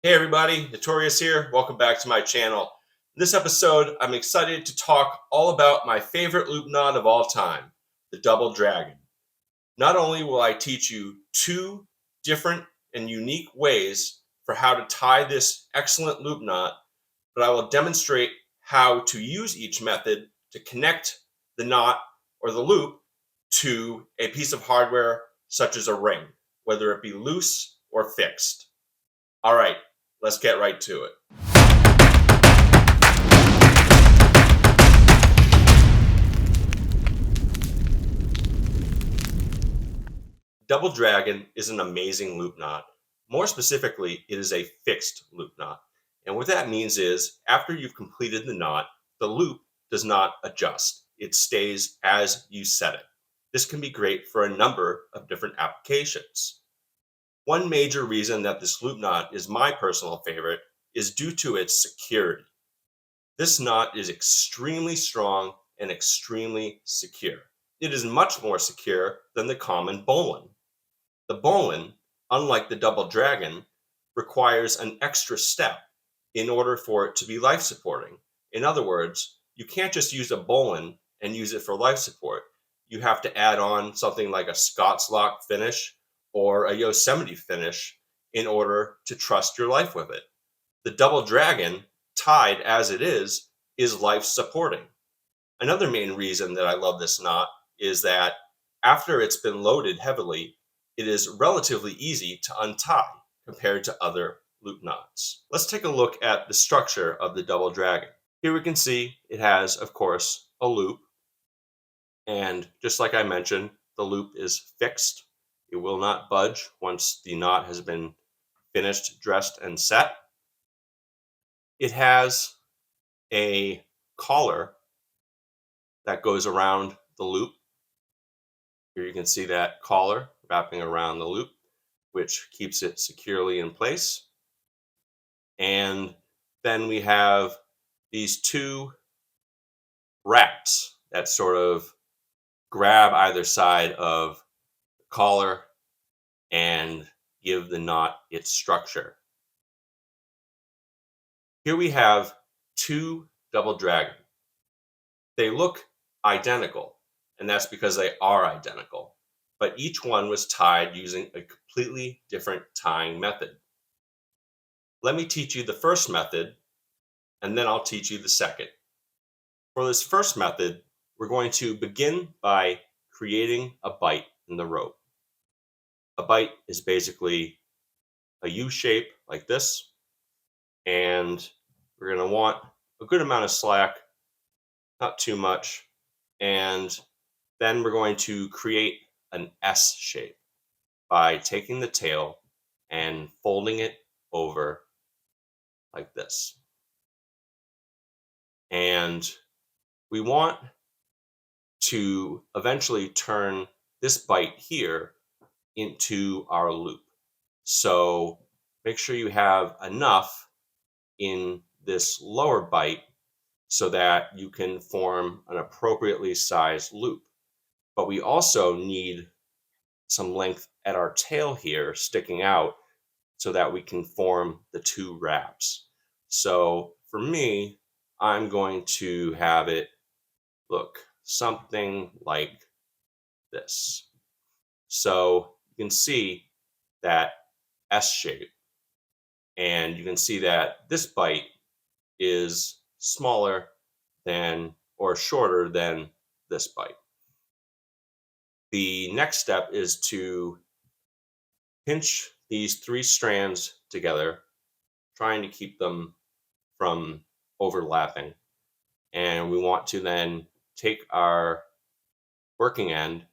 Hey everybody, Notorious here. Welcome back to my channel. In this episode, I'm excited to talk all about my favorite loop knot of all time, the Double Dragon. Not only will I teach you two different and unique ways for how to tie this excellent loop knot, but I will demonstrate how to use each method to connect the knot or the loop to a piece of hardware such as a ring, whether it be loose or fixed. All right, let's get right to it. Double Dragon is an amazing loop knot. More specifically, it is a fixed loop knot. And what that means is after you've completed the knot, the loop does not adjust. It stays as you set it. This can be great for a number of different applications. One major reason that this loop knot is my personal favorite is due to its security. This knot is extremely strong and extremely secure. It is much more secure than the common bowline. The bowline, unlike the Double Dragon, requires an extra step in order for it to be life supporting. In other words, you can't just use a bowline and use it for life support. You have to add on something like a Scott's lock finish or a Yosemite finish in order to trust your life with it. The Double Dragon, tied as it is life supporting. Another main reason that I love this knot is that after it's been loaded heavily, it is relatively easy to untie compared to other loop knots. Let's take a look at the structure of the Double Dragon. Here we can see it has, of course, a loop. And just like I mentioned, the loop is fixed. It will not budge once the knot has been finished, dressed, and set. It has a collar that goes around the loop. Here you can see that collar wrapping around the loop, which keeps it securely in place. And then we have these two wraps that sort of grab either side of the collar and give the knot its structure. Here we have two Double Dragon. They look identical, and that's because they are identical, but each one was tied using a completely different tying method. Let me teach you the first method, and then I'll teach you the second. For this first method, we're going to begin by creating a bight in the rope. A bight is basically a U shape like this, and we're going to want a good amount of slack, not too much, and then we're going to create an S shape by taking the tail and folding it over like this. And we want to eventually turn this bight here into our loop. So make sure you have enough in this lower bight so that you can form an appropriately sized loop. But we also need some length at our tail here sticking out so that we can form the two wraps. So for me, I'm going to have it look something like this. So you can see that S shape, and you can see that this bight is smaller than or shorter than this bight. The next step is to pinch these three strands together, trying to keep them from overlapping. And we want to then take our working end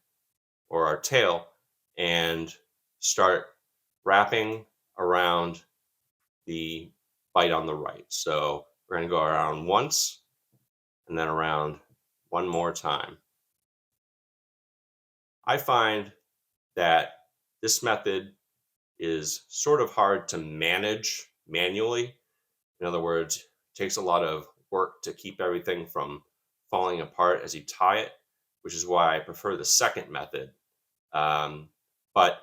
or our tail and start wrapping around the bight on the right. So we're going to go around once and then around one more time. I find that this method is sort of hard to manage manually. In other words, it takes a lot of work to keep everything from falling apart as you tie it, which is why I prefer the second method. But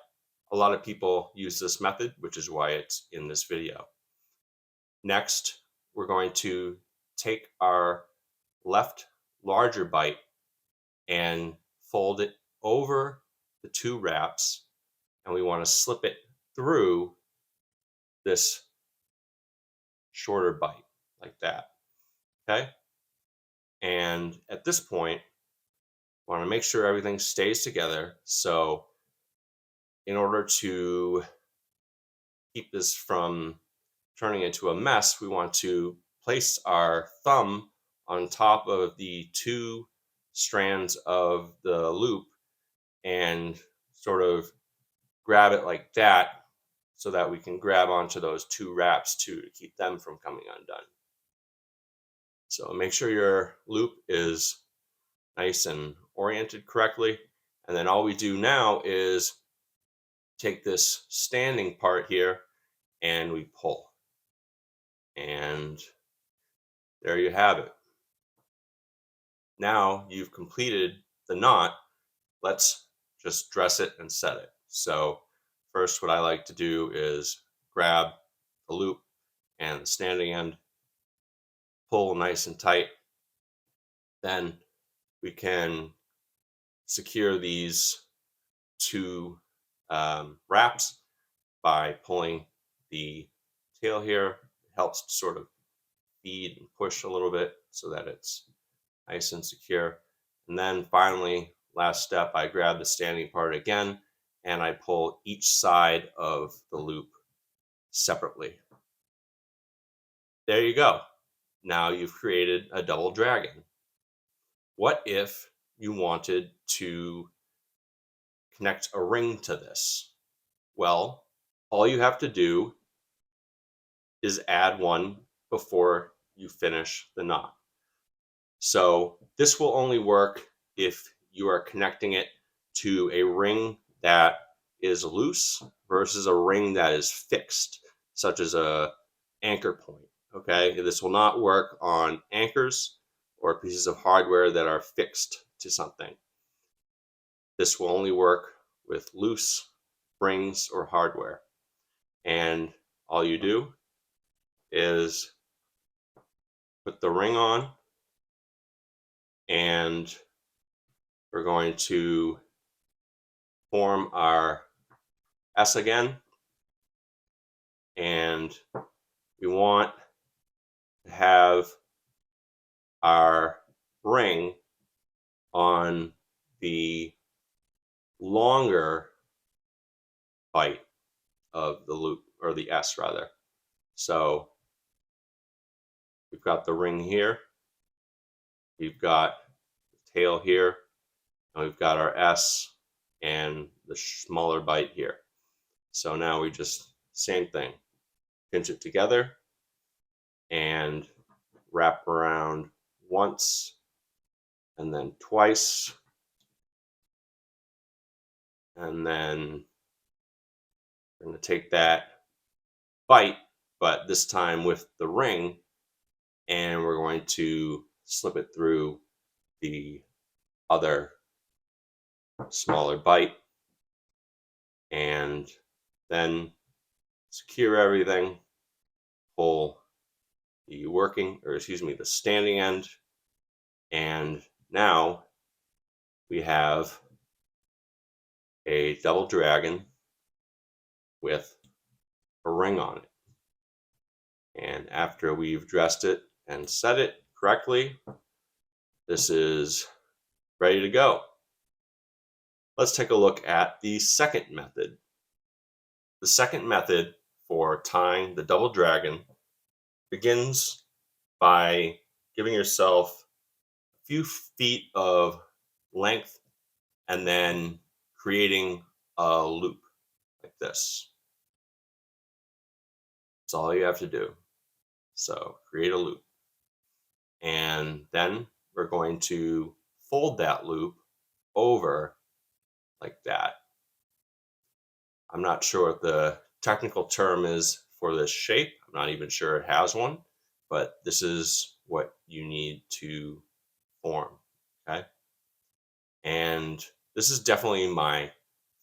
a lot of people use this method, which is why it's in this video. Next, we're going to take our left larger bite and fold it over the two wraps, and we want to slip it through this shorter bite like that. Okay. And at this point, we want to make sure everything stays together. So, in order to keep this from turning into a mess, we want to place our thumb on top of the two strands of the loop and sort of grab it like that so that we can grab onto those two wraps too to keep them from coming undone. So make sure your loop is nice and oriented correctly. And then all we do now is take this standing part here and we pull. And there you have it. Now you've completed the knot. Let's just dress it and set it. So first, what I like to do is grab the loop and the standing end, pull nice and tight. Then we can secure these two wraps by pulling the tail here. It helps to sort of feed and push a little bit so that it's nice and secure. And then finally, last step, I grab the standing part again and I pull each side of the loop separately. There you go. Now you've created a double dragon. What if you wanted to connect a ring to this? Well, all you have to do is add one before you finish the knot. So this will only work if you are connecting it to a ring that is loose versus a ring that is fixed, such as a anchor point. Okay, this will not work on anchors or pieces of hardware that are fixed to something. This will only work with loose rings or hardware. And all you do is put the ring on, and we're going to form our S again. And we want to have our ring on the longer bite of the loop, or the S rather. So we've got the ring here, we've got the tail here, and we've got our S and the smaller bite here. So now we just, same thing, pinch it together and wrap around once and then twice, and then we're going to take that bite, but this time with the ring, and we're going to slip it through the other smaller bite, and then secure everything, pull the the standing end, and now we have a double dragon with a ring on it. And after we've dressed it and set it correctly, this is ready to go. Let's take a look at the second method. The second method for tying the double dragon begins by giving yourself a few feet of length and then creating a loop like this. That's all you have to do. So create a loop. And then we're going to fold that loop over like that. I'm not sure what the technical term is for this shape. I'm not even sure it has one, but this is what you need to form. Okay. And this is definitely my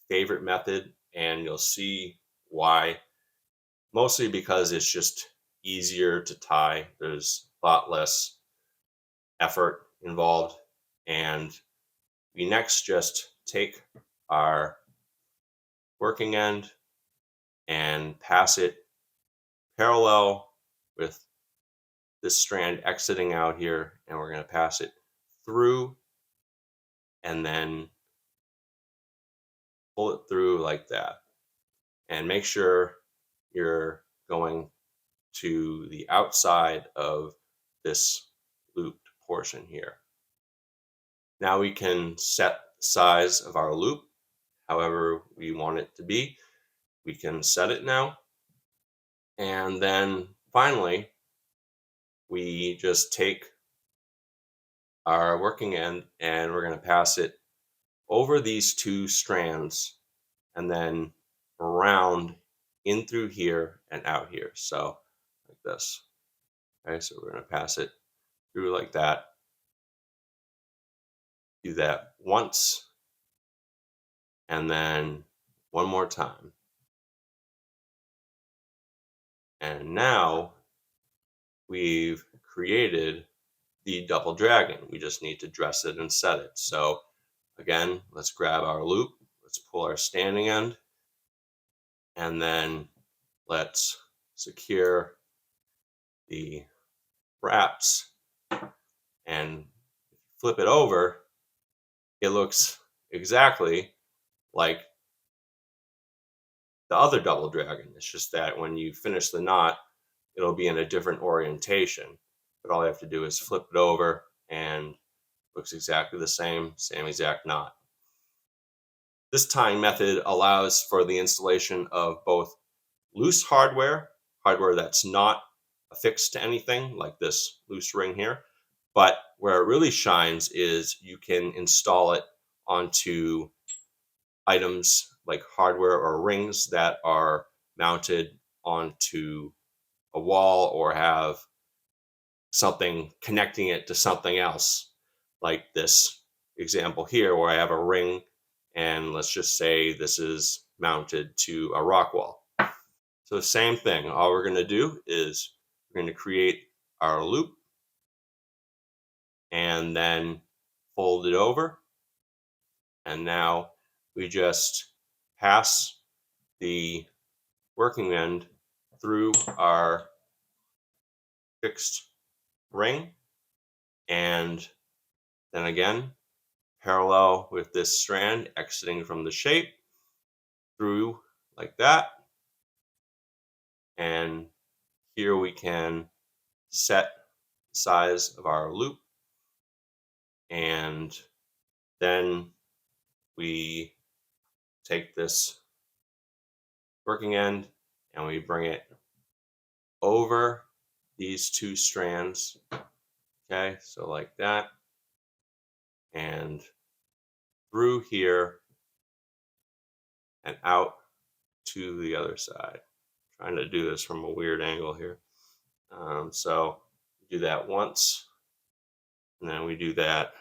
favorite method, and you'll see why. Mostly because it's just easier to tie. There's a lot less effort involved. And we next just take our working end and pass it parallel with this strand exiting out here, and we're going to pass it through and then pull it through like that. And make sure you're going to the outside of this looped portion here. Now we can set the size of our loop however we want it to be. We can set it now. And then finally, we just take our working end and we're going to pass it over these two strands and then around in through here and out here. So like this. Okay, so we're going to pass it through like that. Do that once and then one more time. And now we've created the double dragon. We just need to dress it and set it. So again, let's grab our loop, let's pull our standing end, and then let's secure the wraps and flip it over. It looks exactly like the other double dragon. It's just that when you finish the knot, it'll be in a different orientation. But all you have to do is flip it over and it looks exactly the same exact knot. This tying method allows for the installation of both loose hardware that's not affixed to anything like this loose ring here, but where it really shines is you can install it onto items like hardware or rings that are mounted onto a wall or have something connecting it to something else, like this example here where I have a ring and let's just say this is mounted to a rock wall. So same thing, all we're going to do is we're going to create our loop and then fold it over, and now we just pass the working end through our fixed ring, and then again parallel with this strand exiting from the shape through like that. And here we can set the size of our loop, and then we take this working end and we bring it over these two strands. Okay, so like that, and through here and out to the other side. I'm trying to do this from a weird angle here. So do that once, and then we do that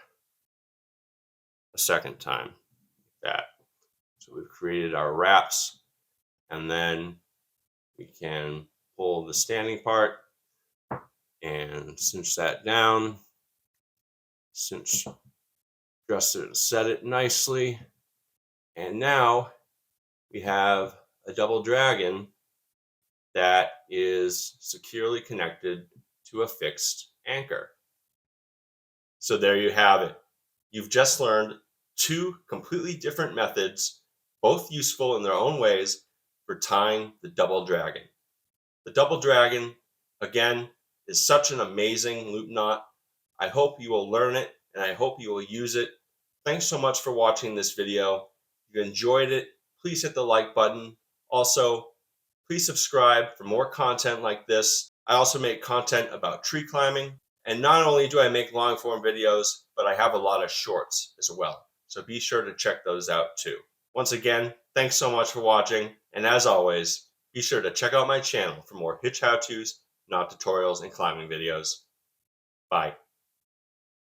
a second time. Like that. So we've created our wraps, and then we can pull the standing part and cinch that down, dress it, set it nicely, and now we have a double dragon that is securely connected to a fixed anchor. So there you have it. You've just learned two completely different methods, both useful in their own ways, for tying the double dragon. The double dragon, again, is such an amazing loop knot. I hope you will learn it and I hope you will use it. Thanks so much for watching this video. If you enjoyed it, please hit the like button. Also, please subscribe for more content like this. I also make content about tree climbing. And not only do I make long form videos, but I have a lot of shorts as well. So be sure to check those out too. Once again, thanks so much for watching. And as always, be sure to check out my channel for more hitch how-tos, knot tutorials, and climbing videos. Bye.